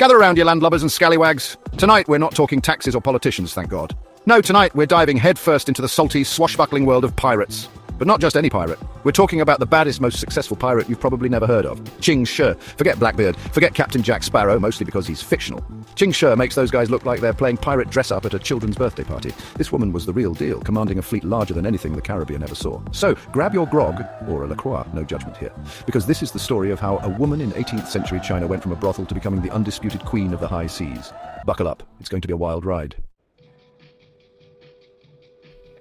Gather around, you landlubbers and scallywags. Tonight, we're not talking taxes or politicians, thank God. No, tonight, we're diving headfirst into the salty, swashbuckling world of pirates. But not just any pirate. We're talking about the baddest, most successful pirate you've probably never heard of. Ching Shih. Forget Blackbeard. Forget Captain Jack Sparrow, mostly because he's fictional. Ching Shih makes those guys look like they're playing pirate dress-up at a children's birthday party. This woman was the real deal, commanding a fleet larger than anything the Caribbean ever saw. So, grab your grog, or a La Croix, no judgment here. Because this is the story of how a woman in 18th century China went from a brothel to becoming the undisputed queen of the high seas. Buckle up. It's going to be a wild ride.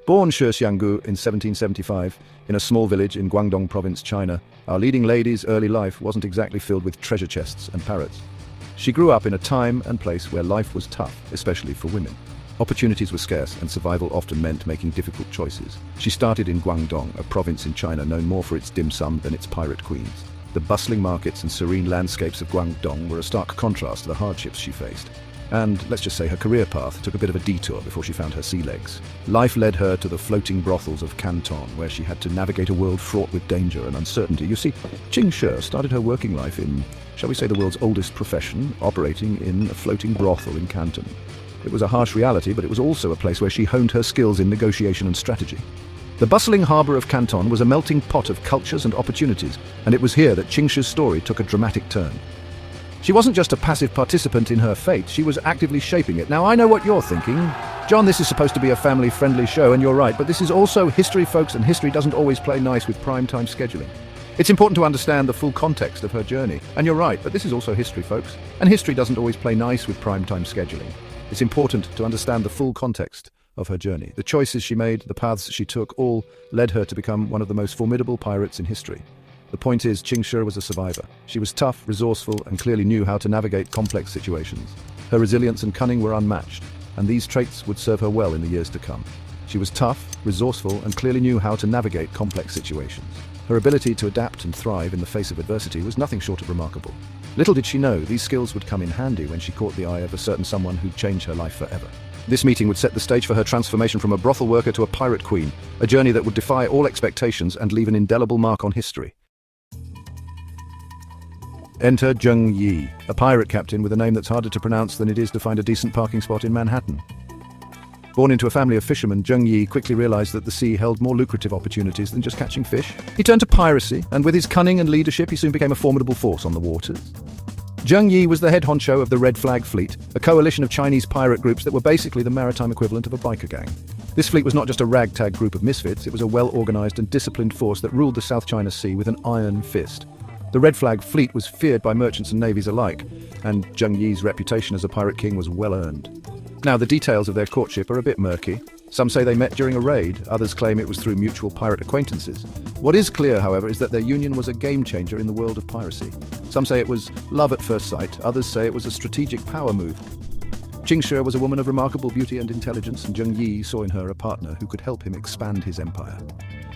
Born Shi Xianggu in 1775 in a small village in Guangdong province, China, our leading lady's early life wasn't exactly filled with treasure chests and parrots. She grew up in a time and place where life was tough, especially for women. Opportunities were scarce and survival often meant making difficult choices. She started in Guangdong, a province in China known more for its dim sum than its pirate queens. The bustling markets and serene landscapes of Guangdong were a stark contrast to the hardships she faced. And, let's just say, her career path took a bit of a detour before she found her sea legs. Life led her to the floating brothels of Canton, where she had to navigate a world fraught with danger and uncertainty. You see, Ching Shih started her working life in, shall we say, the world's oldest profession, operating in a floating brothel in Canton. It was a harsh reality, but it was also a place where she honed her skills in negotiation and strategy. The bustling harbour of Canton was a melting pot of cultures and opportunities, and it was here that Ching Shih's story took a dramatic turn. She wasn't just a passive participant in her fate, she was actively shaping it. Now, I know what you're thinking. John, this is supposed to be a family-friendly show, and you're right, but this is also history, folks, and history doesn't always play nice with prime-time scheduling. It's important to understand the full context of her journey. And you're right, but this is also history, folks, and history doesn't always play nice with prime-time scheduling. It's important to understand the full context of her journey. The choices she made, the paths she took, all led her to become one of the most formidable pirates in history. The point is, Ching Shih was a survivor. She was tough, resourceful, and clearly knew how to navigate complex situations. Her resilience and cunning were unmatched, and these traits would serve her well in the years to come. She was tough, resourceful, and clearly knew how to navigate complex situations. Her ability to adapt and thrive in the face of adversity was nothing short of remarkable. Little did she know, these skills would come in handy when she caught the eye of a certain someone who'd change her life forever. This meeting would set the stage for her transformation from a brothel worker to a pirate queen, a journey that would defy all expectations and leave an indelible mark on history. Enter Zheng Yi, a pirate captain with a name that's harder to pronounce than it is to find a decent parking spot in Manhattan. Born into a family of fishermen, Zheng Yi quickly realized that the sea held more lucrative opportunities than just catching fish. He turned to piracy, and with his cunning and leadership, he soon became a formidable force on the waters. Zheng Yi was the head honcho of the Red Flag Fleet, a coalition of Chinese pirate groups that were basically the maritime equivalent of a biker gang. This fleet was not just a ragtag group of misfits, it was a well-organized and disciplined force that ruled the South China Sea with an iron fist. The Red Flag Fleet was feared by merchants and navies alike, and Zheng Yi's reputation as a pirate king was well earned. Now, the details of their courtship are a bit murky. Some say they met during a raid, others claim it was through mutual pirate acquaintances. What is clear, however, is that their union was a game-changer in the world of piracy. Some say it was love at first sight, others say it was a strategic power move. Ching Shih was a woman of remarkable beauty and intelligence, and Zheng Yi saw in her a partner who could help him expand his empire.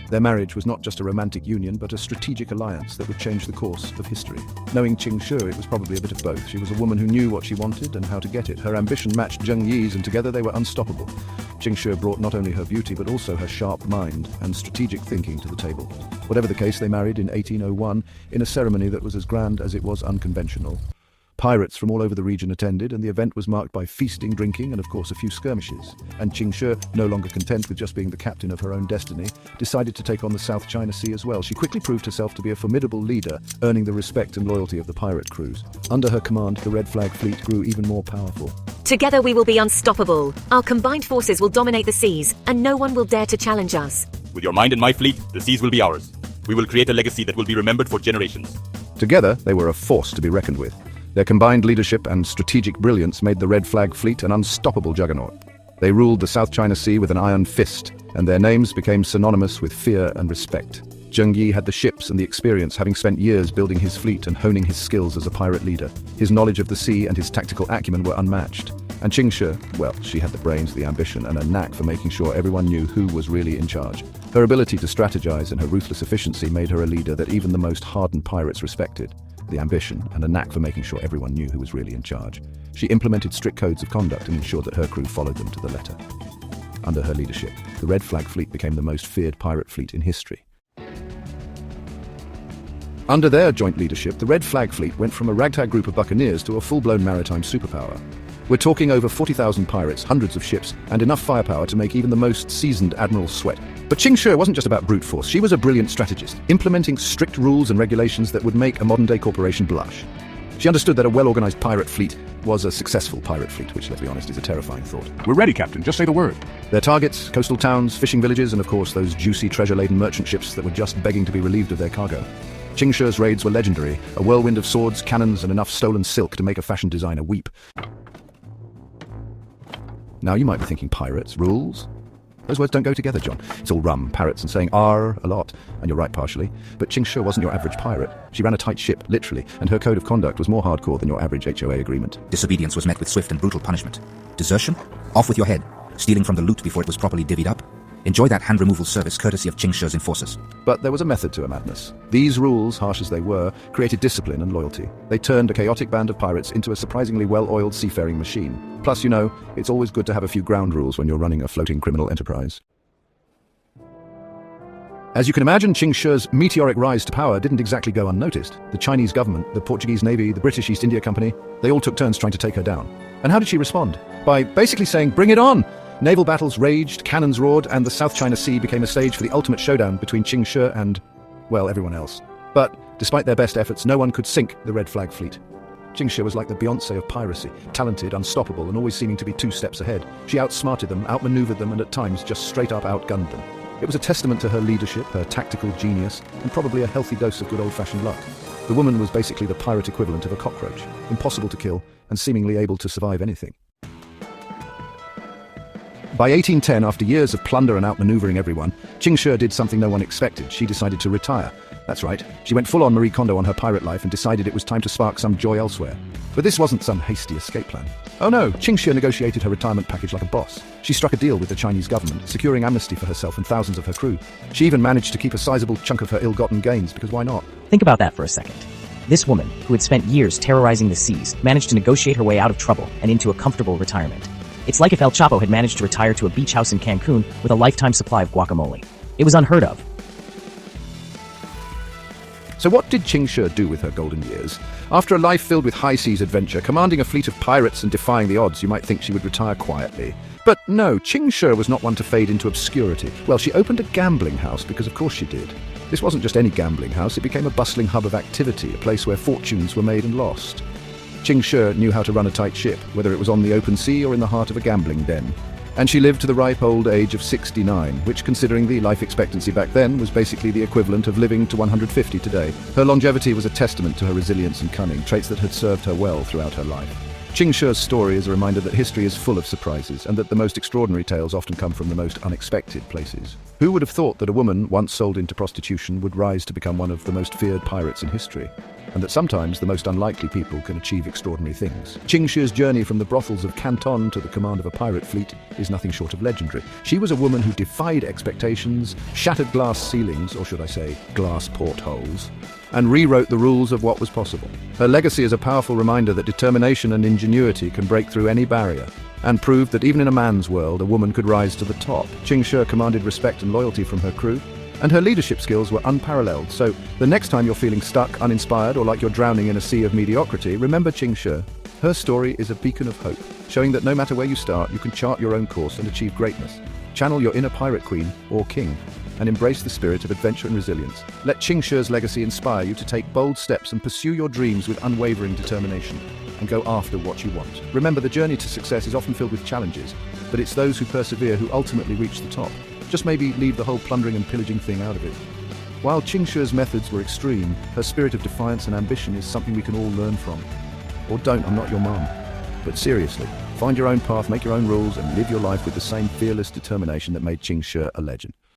Their marriage was not just a romantic union, but a strategic alliance that would change the course of history. Knowing Ching Shih, it was probably a bit of both. She was a woman who knew what she wanted and how to get it. Her ambition matched Zheng Yi's, and together they were unstoppable. Ching Shih brought not only her beauty, but also her sharp mind and strategic thinking to the table. Whatever the case, they married in 1801 in a ceremony that was as grand as it was unconventional. Pirates from all over the region attended, and the event was marked by feasting, drinking, and of course a few skirmishes. And Ching Shih, no longer content with just being the captain of her own destiny, decided to take on the South China Sea as well. She quickly proved herself to be a formidable leader, earning the respect and loyalty of the pirate crews. Under her command, the Red Flag Fleet grew even more powerful. Together we will be unstoppable. Our combined forces will dominate the seas, and no one will dare to challenge us. With your mind and my fleet, the seas will be ours. We will create a legacy that will be remembered for generations. Together, they were a force to be reckoned with. Their combined leadership and strategic brilliance made the Red Flag Fleet an unstoppable juggernaut. They ruled the South China Sea with an iron fist, and their names became synonymous with fear and respect. Zheng Yi had the ships and the experience, having spent years building his fleet and honing his skills as a pirate leader. His knowledge of the sea and his tactical acumen were unmatched. And Ching Shih, well, she had the brains, the ambition, and a knack for making sure everyone knew who was really in charge. Her ability to strategize and her ruthless efficiency made her a leader that even the most hardened pirates respected. The ambition and a knack for making sure everyone knew who was really in charge. She implemented strict codes of conduct and ensured that her crew followed them to the letter. Under her leadership, the Red Flag Fleet became the most feared pirate fleet in history. Under their joint leadership, the Red Flag Fleet went from a ragtag group of buccaneers to a full-blown maritime superpower. We're talking over 40,000 pirates, hundreds of ships, and enough firepower to make even the most seasoned admirals sweat. But Ching Shih wasn't just about brute force. She was a brilliant strategist, implementing strict rules and regulations that would make a modern-day corporation blush. She understood that a well-organized pirate fleet was a successful pirate fleet, which, let's be honest, is a terrifying thought. We're ready, Captain. Just say the word. Their targets, coastal towns, fishing villages, and of course those juicy treasure-laden merchant ships that were just begging to be relieved of their cargo. Ching Shih's raids were legendary, a whirlwind of swords, cannons, and enough stolen silk to make a fashion designer weep. Now you might be thinking, pirates, rules? Those words don't go together, John. It's all rum, parrots, and saying "ar" a lot. And you're right, partially. But Ching Shih wasn't your average pirate. She ran a tight ship, literally, and her code of conduct was more hardcore than your average HOA agreement. Disobedience was met with swift and brutal punishment. Desertion? Off with your head. Stealing from the loot before it was properly divvied up? Enjoy that hand removal service courtesy of Ching Shih's enforcers. But there was a method to her madness. These rules, harsh as they were, created discipline and loyalty. They turned a chaotic band of pirates into a surprisingly well-oiled seafaring machine. Plus, you know, it's always good to have a few ground rules when you're running a floating criminal enterprise. As you can imagine, Ching Shih's meteoric rise to power didn't exactly go unnoticed. The Chinese government, the Portuguese Navy, the British East India Company, they all took turns trying to take her down. And how did she respond? By basically saying, "Bring it on!" Naval battles raged, cannons roared, and the South China Sea became a stage for the ultimate showdown between Ching Shih and, well, everyone else. But, despite their best efforts, no one could sink the Red Flag Fleet. Ching Shih was like the Beyoncé of piracy, talented, unstoppable, and always seeming to be 2 steps ahead. She outsmarted them, outmaneuvered them, and at times just straight up outgunned them. It was a testament to her leadership, her tactical genius, and probably a healthy dose of good old-fashioned luck. The woman was basically the pirate equivalent of a cockroach, impossible to kill, and seemingly able to survive anything. By 1810, after years of plunder and outmaneuvering everyone, Ching Shih did something no one expected. She decided to retire. That's right, she went full-on Marie Kondo on her pirate life and decided it was time to spark some joy elsewhere. But this wasn't some hasty escape plan. Oh no, Ching Shih negotiated her retirement package like a boss. She struck a deal with the Chinese government, securing amnesty for herself and thousands of her crew. She even managed to keep a sizable chunk of her ill-gotten gains, because why not? Think about that for a second. This woman, who had spent years terrorizing the seas, managed to negotiate her way out of trouble and into a comfortable retirement. It's like if El Chapo had managed to retire to a beach house in Cancun with a lifetime supply of guacamole. It was unheard of. So what did Ching Shih do with her golden years? After a life filled with high-seas adventure, commanding a fleet of pirates and defying the odds, you might think she would retire quietly. But no, Ching Shih was not one to fade into obscurity. Well, she opened a gambling house, because of course she did. This wasn't just any gambling house, it became a bustling hub of activity, a place where fortunes were made and lost. Ching Shih knew how to run a tight ship, whether it was on the open sea or in the heart of a gambling den. And she lived to the ripe old age of 69, which, considering the life expectancy back then, was basically the equivalent of living to 150 today. Her longevity was a testament to her resilience and cunning, traits that had served her well throughout her life. Ching Shih's story is a reminder that history is full of surprises, and that the most extraordinary tales often come from the most unexpected places. Who would have thought that a woman once sold into prostitution would rise to become one of the most feared pirates in history? And that sometimes the most unlikely people can achieve extraordinary things. Ching Shih's journey from the brothels of Canton to the command of a pirate fleet is nothing short of legendary. She was a woman who defied expectations, shattered glass ceilings, or should I say, glass portholes, and rewrote the rules of what was possible. Her legacy is a powerful reminder that determination and ingenuity can break through any barrier, and proved that even in a man's world, a woman could rise to the top. Ching Shih commanded respect and loyalty from her crew, and her leadership skills were unparalleled. So the next time you're feeling stuck, uninspired, or like you're drowning in a sea of mediocrity, remember Ching Shih. Her story is a beacon of hope, showing that no matter where you start, you can chart your own course and achieve greatness. Channel your inner pirate queen, or king, and embrace the spirit of adventure and resilience. Let Ching Shih's legacy inspire you to take bold steps and pursue your dreams with unwavering determination, and go after what you want. Remember, the journey to success is often filled with challenges, but it's those who persevere who ultimately reach the top. Just maybe leave the whole plundering and pillaging thing out of it. While Ching Shih's methods were extreme, her spirit of defiance and ambition is something we can all learn from. Or don't, I'm not your mum. But seriously, find your own path, make your own rules, and live your life with the same fearless determination that made Ching Shih a legend.